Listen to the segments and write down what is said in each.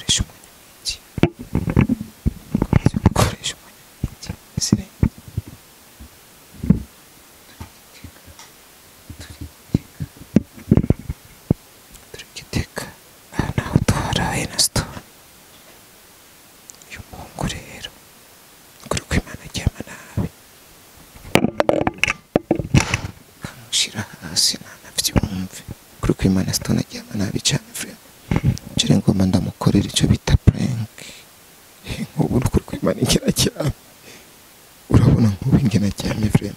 koresha umwanya koresha umwanya sire turigiteka naho tuharaye na sto uyu muhungu rero kuri kwimana aryama nabi kamushira hasi nanavyumve kuri kwimana sto aryama nabi cyane frère jere ngoma ndamukorera ico bita prank nk'ubu kuri kwimana ingena cyane urabona nk'ubu ingena cyane frère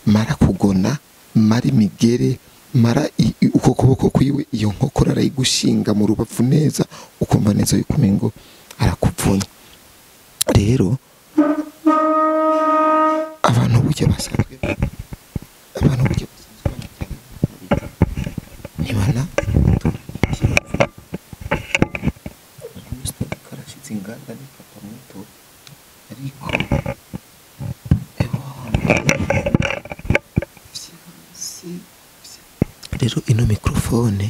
mara kugona mari migere mara uko kuboko kwiwe iyo nkokora arayigushinga mu rubavu neza ukumva neza yuko mengo arakuvunye rero abantu burya basanzwe nibana karashitse inganda ni papa muto ariko rero ino mikrofone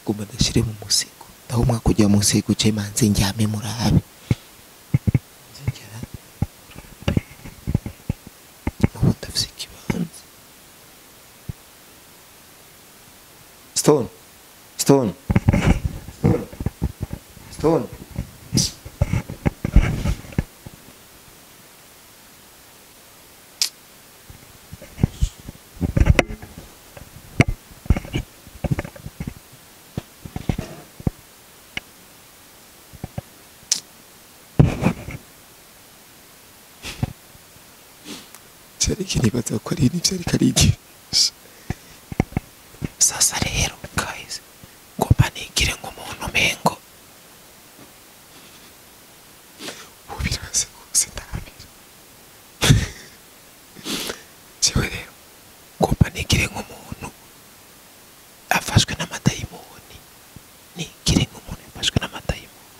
guma ndashire mu musego aho mwakujya mu musego je manze njyame murabe Stone. Cyari nibaza ko ari n'ibyo ariko ari iki sasa rero guys ngomba nigire nk'umuntu mengo ubiraze kose ndabira jewe rero ngomba nigire nk'umuntu afashwe n'amadayimoni nigire nk'umuntu afashwe n'amadayimoni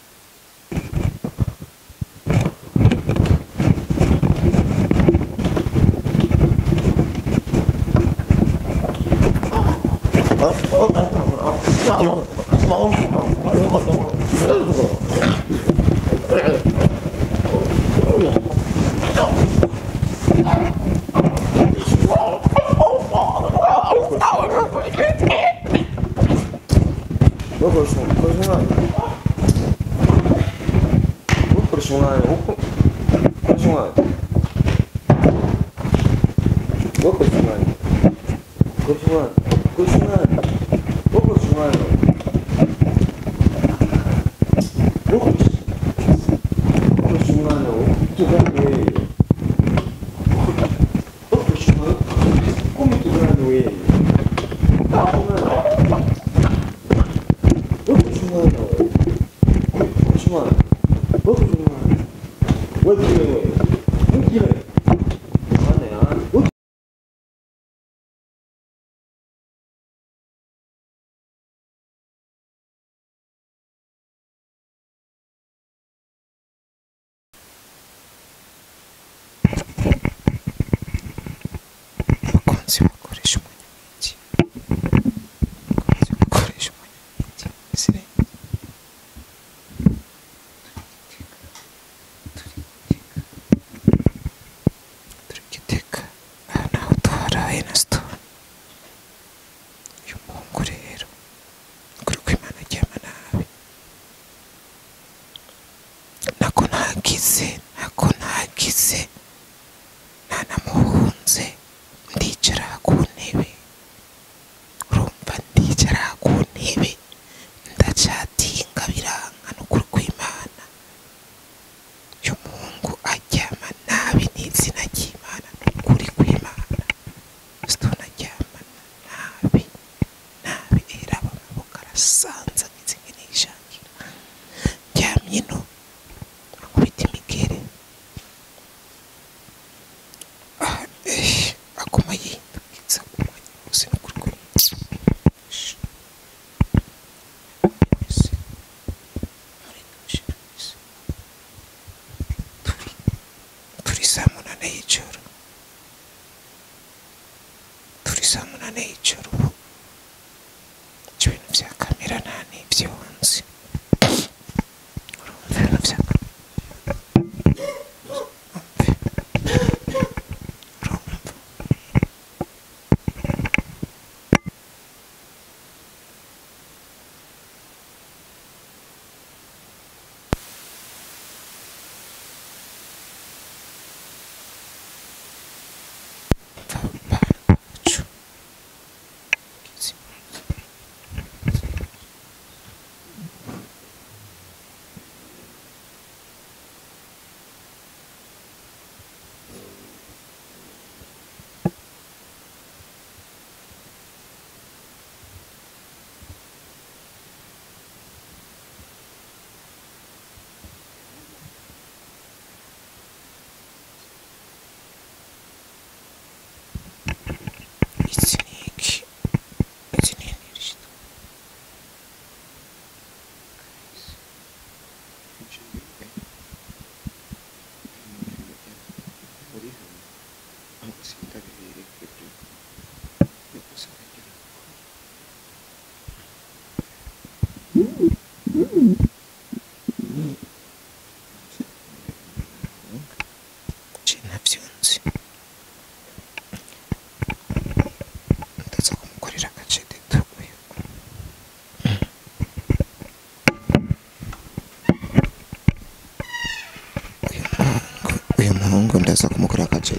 ndaza kumukora akaje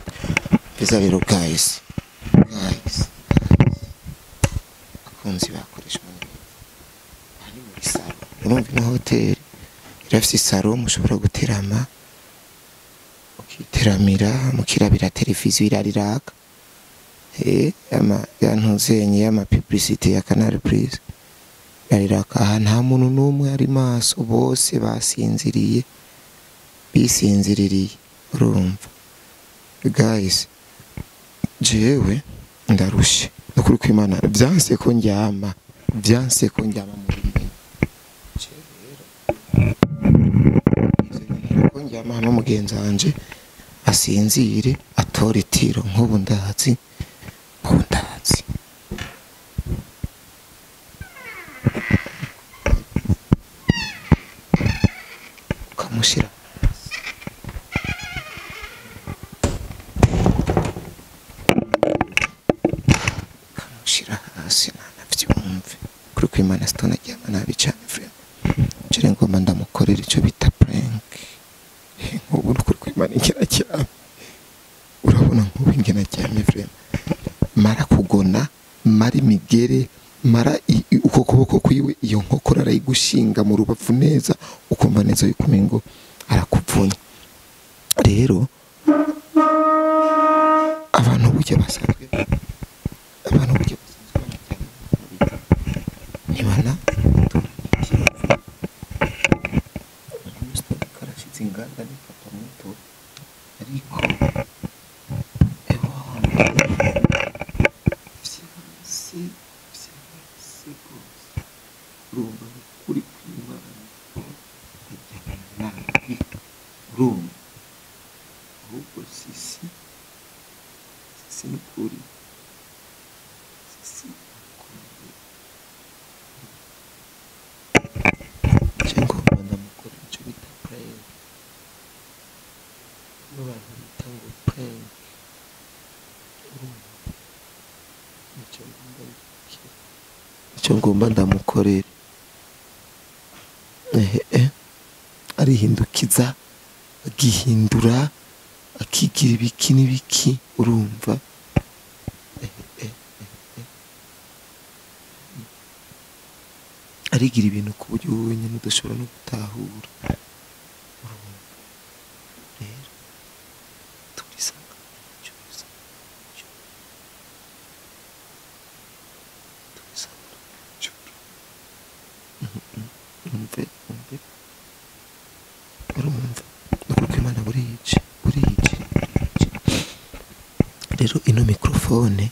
biza rero guys akunzi bakoresha ari muri salo urumva ino hotel irafise salo mushobora guterama ukiteramira mukirabira televiziyo irariraka yantuzenye y'ama publicity ya Canal Plus irariraka nta muntu numwe ari maso bose basinziriye bisinziririye urumva guys jewe ndarushe ukuri kw'Imana byanse ko njyama muri mwe ko njyama hano mugenzi wanje asinzire atore tiro nk'ubu ndazi kamushira hasi nanavyumve kuri kw'Imana stone ajyama nabi cyane frame cire ngomba ndamukorera ico bita prank nk'ubu kuri kw'Imana ingena cyane urabona nk'ubu ingena cyane frame mara kugona mari migere mara uko kuboko kwiwe iyo nkokora arayigushinga mu rubavu neza ukumva neza yuko ngo arakuvunye rero abantu burya basanzwe nibana karashitse inganda nifata muto ariko rumba kuri kw'Imana rumba ahubwo sisi n'ukuri ngomba ndamukora icyo bita prank n'abantu bita ngo prank icyo ngomba ndamukorera arihindukiza agihindura akigira ibiki n'ibiki urumva arigira ibintu ku buryo wowe nyine udashobora no gutahura rero turisanga urumva ukuri kw'Imana buriyice rero ino mikrofone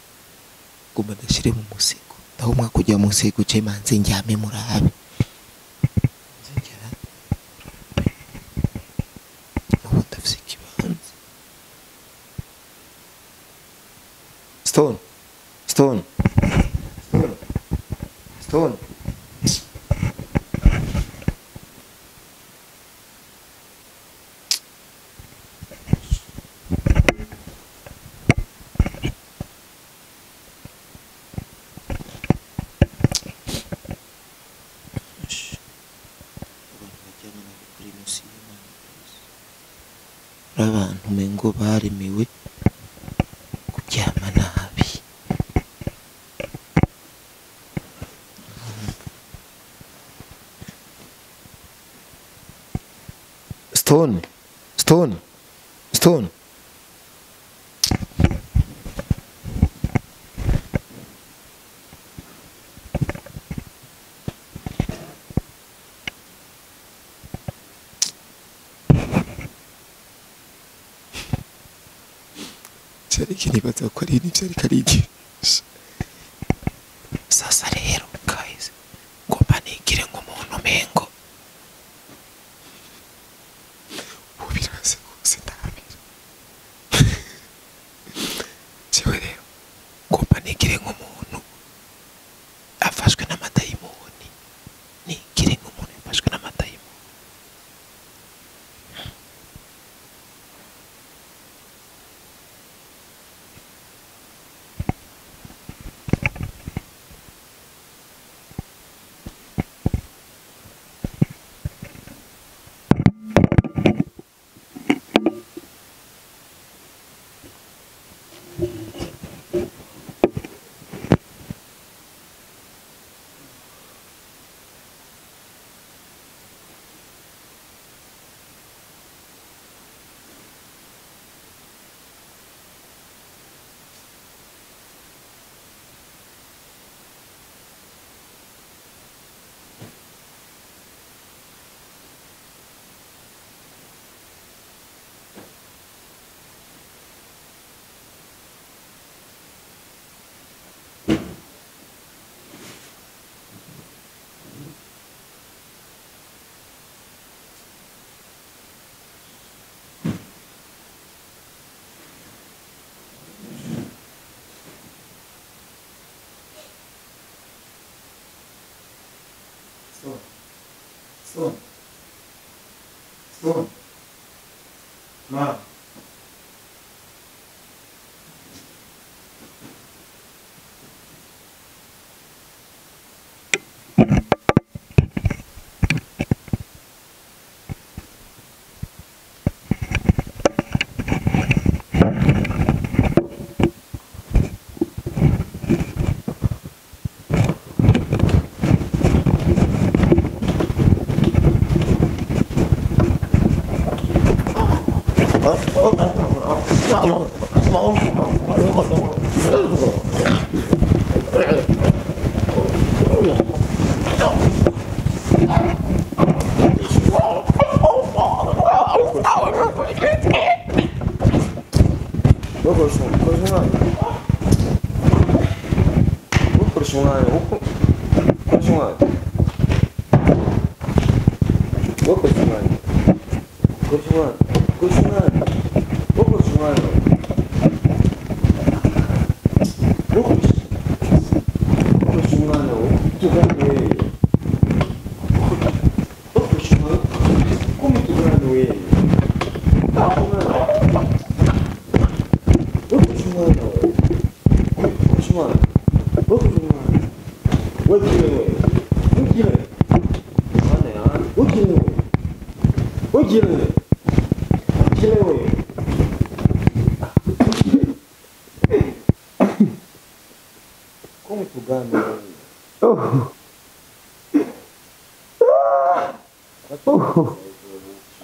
ngomba ndashyire mu musego aho mwakujya mu musego je manze njyame murabe aho ndafise ikibanza stone abantu mengo baremewe kuryama nabi stone cyari nibaza ko ari n'ibyo ariko arigisha sasa rero guys ngomba nigire nk'umuntu mengo Stone. Ma.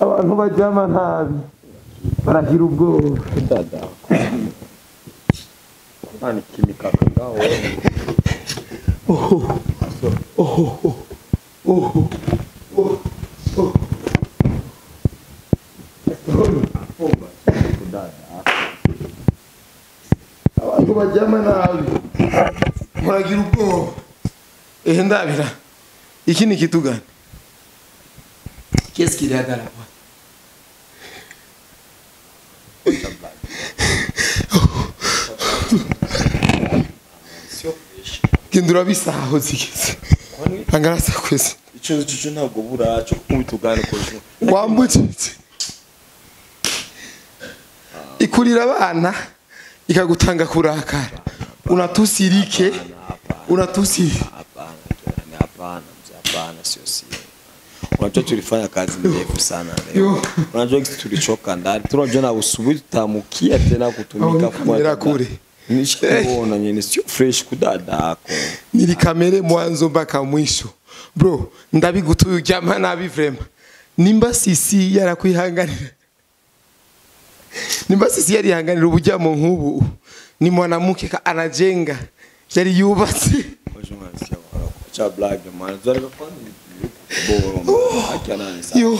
Abantu bajama nabi baragira ubwoba dada ani kimikaka ngaho abantu bajama nabi baragira ubwoba ndabira iki ni kitugana. Qu'est-ce qu'il y a dans la boîte? Kindura bisaho zigeze. Angarasa kwese. Ico cyo ntabwo buraco kumutugana ko. Wambutse. Ikurira abana ikagutanga kurakara. Unatusirike. Hapana sio sio. Unajua tulifanya kazi ndefu sana leo. Unajua tulichoka ndani. Tunajua na usubuhi tutamukia tena kutumika kwa kule. Nishaona nyene sio fresh kudada yako. Nili kamere mwanzo mpaka mwisho. Bro, ndabigutuye ujama nabi vrema. Nimba sisi yarakwihanganira. Nimba sisi yarihanganira ubujyamo nk'ubu. Ni mwanamke anajenga. Yari yubatse. Cha blague man. Zari gafani. Yo.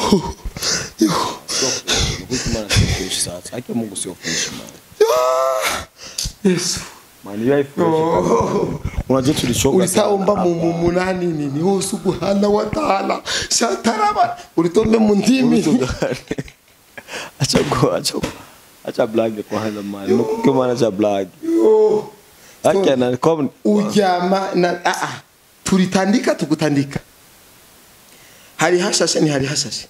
Aqui Mungu sio fresh man. Yesu. Man you are fresh. Unajua tulichoka. Ulisaomba munani nini? Oh subhana wa ta'ala. Shataraba. Ulitombe mundimi. Acha blague kwa hana man. Nuko maana cha blague. Yo. Aqui na come ujama na tulitandika tukutandika. Hari hashashe ni hari hashashe.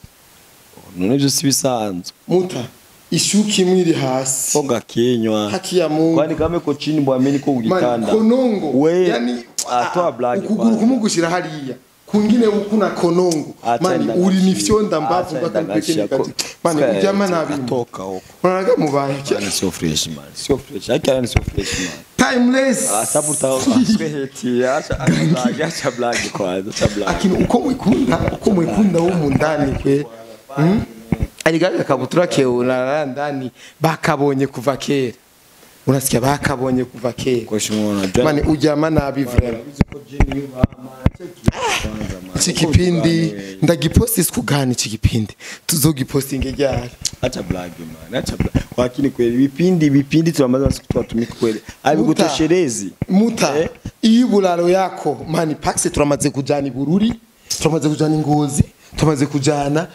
None byo sibisanzwe. Muta ishuki mwiri hasi. Foga kinywa. Haki ya Mungu. Kwani kama ko chini mbwameni ko ugitanda. Konongo. Yani atoa blague. Ukuguru kumugushira hariya. Kungine ukuna konongo. Mani uri nifyonda mbavu bakakekeni kati. Mani ujama nabi. Toka huko. Unaga mubaye. Cyane so fresh man. So fresh. Akira so fresh man. Timeless. Sabuta aspeheti acha blague kwanza acha blague. Akini uko mwikunda wo mundani kwe. Aligaga kabutura keuna ndani bakabonye kuva kera. Unasikia bakabonye kuva kera. Mani ujama nabi vrema. Chikipindi ndagiposti siku gani chikipindi tuzogipostinge ryari acha blague man acha blague lakini kweli vipindi tunamaza siku tuwatumika kweli abigutosherezi muta ibulalo yako mani paxe turamaze kujana Bururi turamaze kujana Ngozi turamaze kujana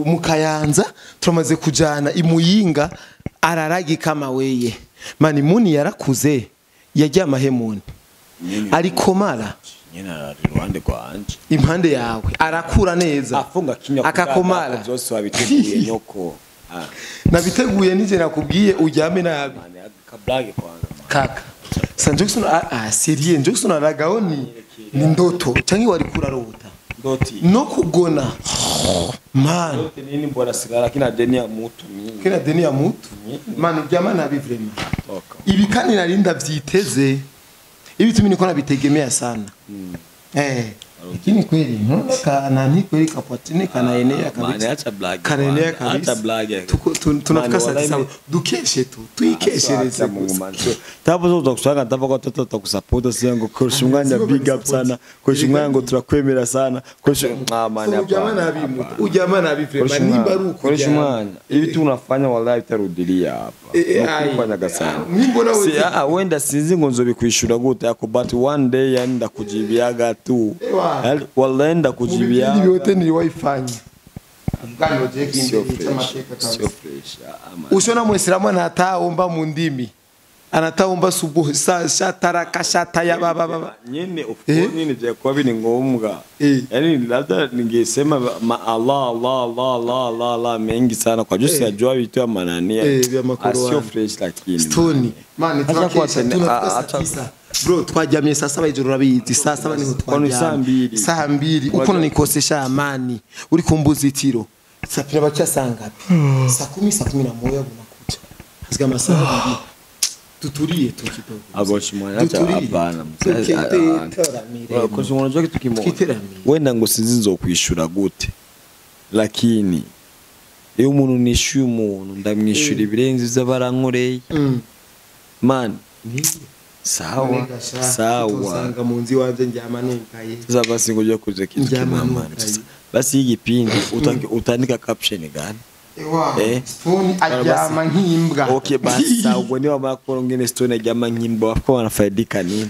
Mukayanza turamaze kujana Imuyinga araragi kama weye mani muni yarakuze yajya amahemuni arikomara nyine ari ruhande kwanje impande yawe arakura neza afunga kinya akakomara byose wabiteguye nyoko nabiteguye nije nakubwiye ujyame nabi kablage kwanza kaka Sanjokson serie Njokson aragaho ni ndoto cyangwa wari kurarota ndoti no kugona man ndote nini mbona sigara kina deni ya mutu man ujyama nabi vraiment ibi kandi narinda vyiteze ibi tumi niko nabitegemea sana lakini kweli unaona kana ni kweli kapatini kana enea kabisa acha blage kana kabisa tunafika sasa dukeshe tu tuikeshereze Mungu man tapo zo utakusanga tapo kwa toto utakusupport siyango KORESHUMWANYA big up sana KORESHUMWANYA turakwemera sana man ujama na bifu manimba ruko KORESHUMWANYA hivi tu unafanya wallahi tarudilia hapa ukifanya sana wenda sinzi ngo nzobikwishura gute yako but one day yani ndakujibiaga tu wallahi ndakujibiaga hivi yote niliwaifanya ngalo jeki sio fresh ushona muislamu anataomba mu ndimi anataomba subuhi shatara shataya baba nyene nini je kwa bini ngombwa yani labda ningesema Allah mengi sana kwa jusi ajua vitu ya manania sio fresh lakini stoni man tunafika bro twajamye saa 7 ijoro rabizi saa 7 niho twajamye saa 2 uko nikosesha amani uri kumbuzitiro sapira bacha sangapi saa 10 saa 11 unakuja hazika masaa 2 tutulie tu kidogo aboshimwana acha hapana KORESHUMWANYA unajua kitu kimoja wenda ngo sinzizo kwishura gute lakini iyo umuntu nishyuye umuntu ndamwishura ibirenze z'abarankoreye man sawa usanga munzi wanje njyama nunkaye zaba singoje kuze kitu kimama basi igipindi utandika caption gani stone ajyama nkimbwa okay basi ubwo ni wamara kurongene stone ajyama nkimbwa bafko banafaidika nini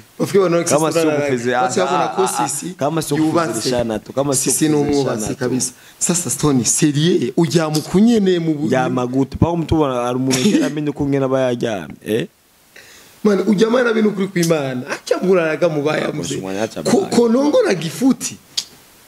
kama sio kufeze kama sio kufezeshana tu kama sisi n'umwubatsi kabisa sasa stone serie ujyama kunyene mu jyama gute pa umtu ari umuntu amenye ko ngena bayajyame man ujyama na bintu kuri kwimana acyamuraraga mubaya muze ko nongora gifuti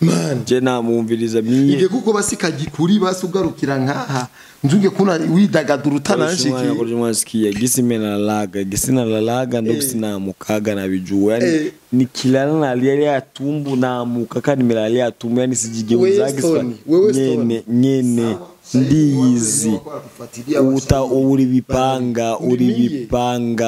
man je namumviriza miye ige kuko basikagikuri basugarukira nkaha njunge kuna widagadura utananshiki KORESHUMWANYA gisina lalaga ndo sinamukaga na bijuu yani nikilala nalia ya tumbu namuka kandi milali ya tumbu yani sijigeuzaga nyene ndizi uri bipanga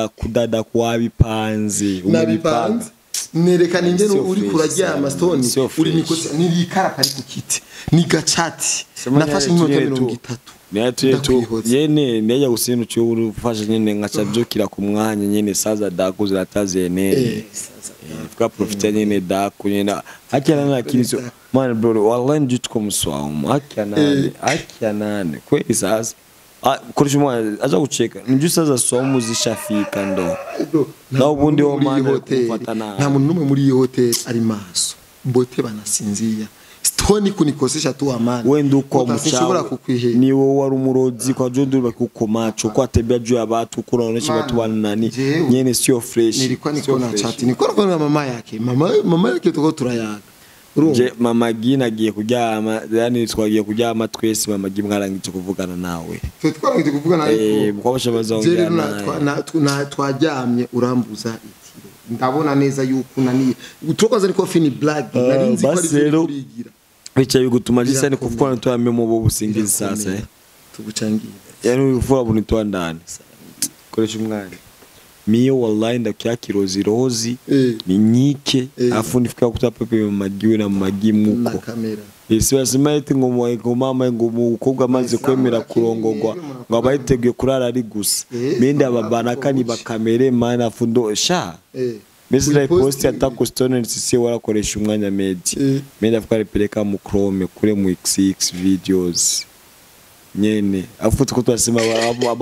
kudada kwa bipanze ubipanze nerekana ingene uri kuraryama stone uri nikosa nirikara kari kukiti ni gachati nafashe nk'inota 30 yene neya gusinu cyo urufashe nyene ngacabyukira ku mwanya nyene saza daku zirataze nene fuka profita nyene daku nyene akana na kirizo man bro wallahi njitko muswamu akyanane kweli sasa KORESHUMWANYA aza gucheka nju saza swamu zishafika ndo na ubundi wo mana kufatana nta muntu numwe muri hotel ari maso bote banasinzia stone kunikosesha tu amani wenda uko muchawo ni wowe wari umurozi kwa jondo bakukoma kwa tebya juu y'abatu kuronesha batu banani nyene sio fresh nilikuwa niko na chat niko na mama yake tuko turayaga je mama gina agiye kuryama yani twagiye kuryama twese mama gi mwarangije kuvugana nawe twarangije kuvugana ariko kwabasha bazongera na twaryamye urambuza itiro ndabona neza yuko nani utokaza niko fini black narinzi ko ari kurigira bicha bigutuma jisa ni kuvuga nto ya memo bo busingizi sasa tugucangiye yani uvura bunitwa ndani KORESHUMWANYA miyo wallahi ndakirozi rozi ni nyike afu nifika kutapepe magiwe na magimuko na kamera isi basima ite ngo mama ngo mukobwa amaze kwemera kurongogwa ngo abayiteguye kurara ari gusa mende ababanaka ni bakamere mana afundo sha Mesla post atako stone sisi wala KORESHUMWANYA media mende afuka repeleka mu Chrome kure mu XX videos nyene afu tukutwasema abo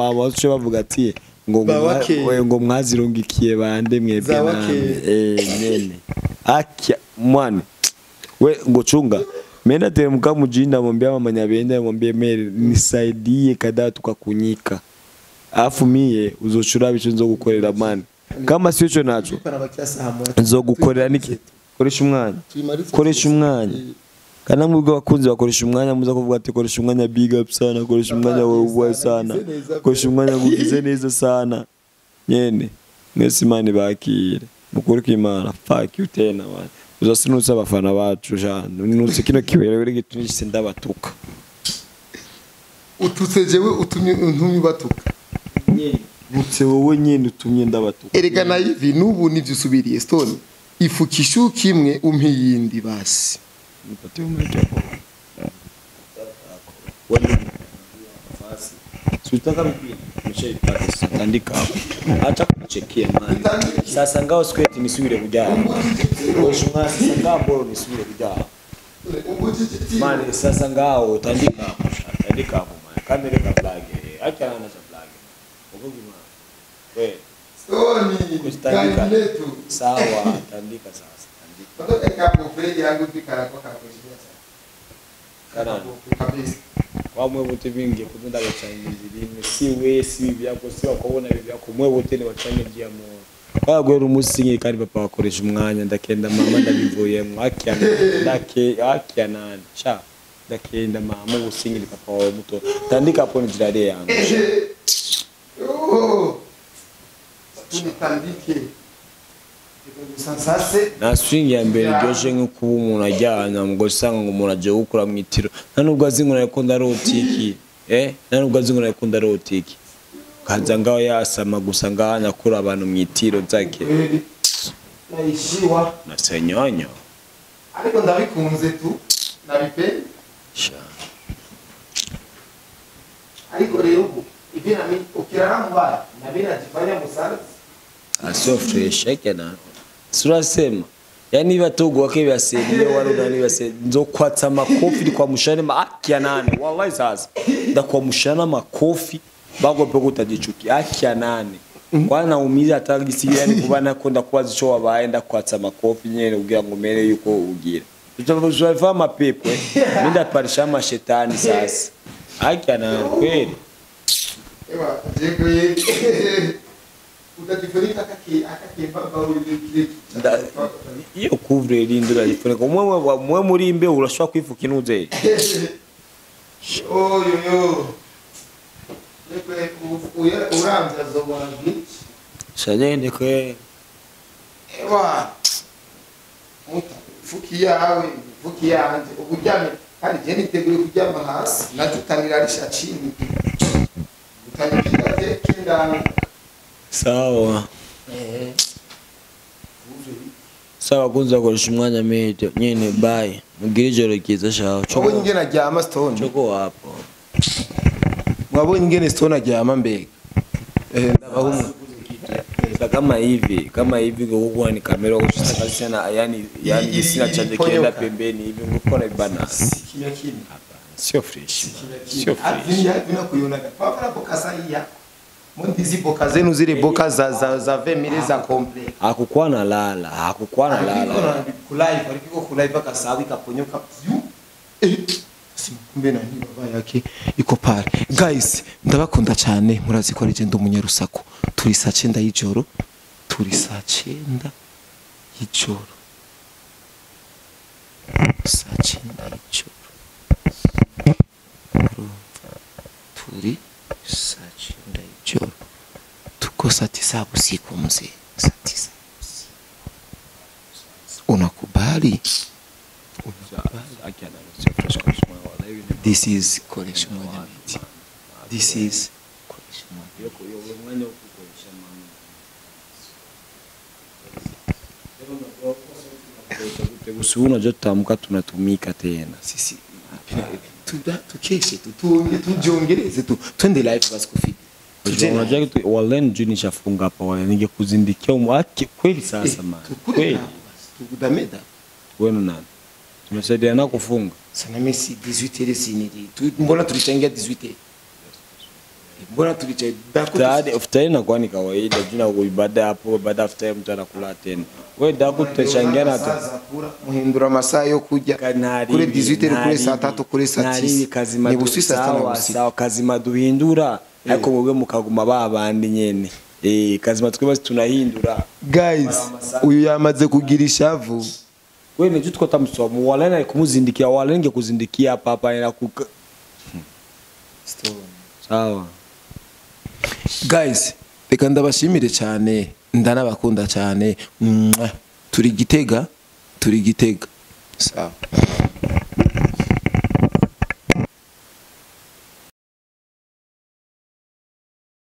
bavuga ati ngo mwazirongikiye bande mwebwe namwe nyene akya mwana we ngo chunga menda teremka mujinda mwambia mama Nyabenda mwambie mere nisaidie kada tukakunyika afu miye uzochura bicho nzo gukorera man kama sio cyo nacho nzogukorera niki koresha umwanya kana mwebwe bakunze bakoresha umwanya muza kuvuga ati koresha umwanya big up sana koresha umwanya wowe sana koresha umwanya gugize neza sana nyene mwese Imana bakire mukuru k'Imana fuck you tena wa uzasinutse abafana bacu jana nutse kino kiberere gitunishise ndabatuka ututse jewe untumye batuka nyene mutse wowe nyene utumye ndabatuka erega na ivi nubu nivyo usubiriye stone ifukishu kimwe umpiyindi basi nipate umejako wali basi sutaka mpira mshaipata tandika acha kuchekia man sasa ngao squat nisubire kujana koresha umwanya ngao boro nisubire kujana man sasa ngao tandika hapo man kamera ka blage acha na cha blage ukogi man we stone kustandika sawa tandika sasa tandika bado ekapo fredi yangu fikara kwa kakoshia kana kabisa wamwe wote vingi kutunda bachangizi rimwe si byako si wakubona byako mwe wote ni bachangizi ya mo bagwera umusingi kandi papa bakoresha umwanya ndakenda mama ndabivuyemo akyana cha ndakenda mama ubusingi papa wawe muto tandika hapo ni jirade yangu tunitandike na swing ya mbere ryoje nko kuba umuntu ajyana ngo sanga ngo umuntu aje gukura mwitiro nanubwo azingura yakunda rotiki nanubwo azingura yakunda rotiki kanza ngaho yasama gusa ngahanya kura abantu mwitiro zake naishiwa na senyonyo ariko ndabikunze tu nabipenda ariko rero ibi nami ukirara mbaya nabina jifanya musaza asio fresh ekena surasema yani batogo wakebaseniye warunani base nzokwatsa makofi kwa mushane akia nane wallahi sasa ndakwa mushana makofi bagope kutajichuki akia nane kwana umiza atagisigira yani kubana konda kwazi cyo wabaenda kwatsa makofi nyene ugira ngo mere yuko ugira tuzofa mapepo minda parisha mashetani sasa akia nane kweli ewa jego ye utakifunika akakimba uri iyo couvre rindura lifunika mwe muri imbe urashobora kwifuka inuze yo lekwe uramza zobona giki shagende kwe ewa muta fuki yanje ubujyame kandi je niteguye kujyama hasi natutanira risha chini utanira kenda sawa sawa kunza koresha umwanya medio nyene bye mugire ijoro kiza shaho wabonye ingene ajyama stone choko hapo wabonye ingene stone ajyama mbega ndabahumwe kama hivi kwa ni kamera kushika sana yani sina chaje kienda pembeni hivi ngukona bana kimya hapa sio fresh vina kuiona papa bokasa iya Mwendizi boka zenu zile boka za 20 mili za komple. Hakukuwa na lala. Kulaiva, alipiko kulaiva kasawi kaponyoka. Simkumbe na ni baba yake iko pale. Guys, ndabakunda cyane murazi ko ari ndo munyarusaku. Turi saa 9 y'ijoro. Tuko saa 9 usiku mzee. Saa 9 usiku. Unakubali? This is KORESHUMWANYA. This is KORESHUMWANYA. Usuna jotamka tunatumika tena. Sisi tukeshe tujiongeleze tu twende live basi kufika. Unajua walen juni shafunga hapa wale ningekuzindikia umwake kweli sasa man. Kweli. Tukudameda. Wewe nani? Tumesaidiana kufunga. Sana Messi 18 sinidi. Mbona tulichangia 18? Mbona tulichangia after na kwani kawaida jina kuibada hapo baada after mtu anakula tena. Wewe daku tutachangiana tu. Muhindura masaa yo kujya kuri 18 kuri saa 3 kuri saa 9. Ni busisa sana sawa kazi maduhindura ariko mwe mukaguma babandi nyene kazima twebwe tunahindura guys uyu yamaze kugira ishavu wewe nje tutamusoma walena kumuzindikia walenge kuzindikia papa ina kuka sawa guys reka ndabashimire cyane ndanabakunda cyane turi Gitega sawa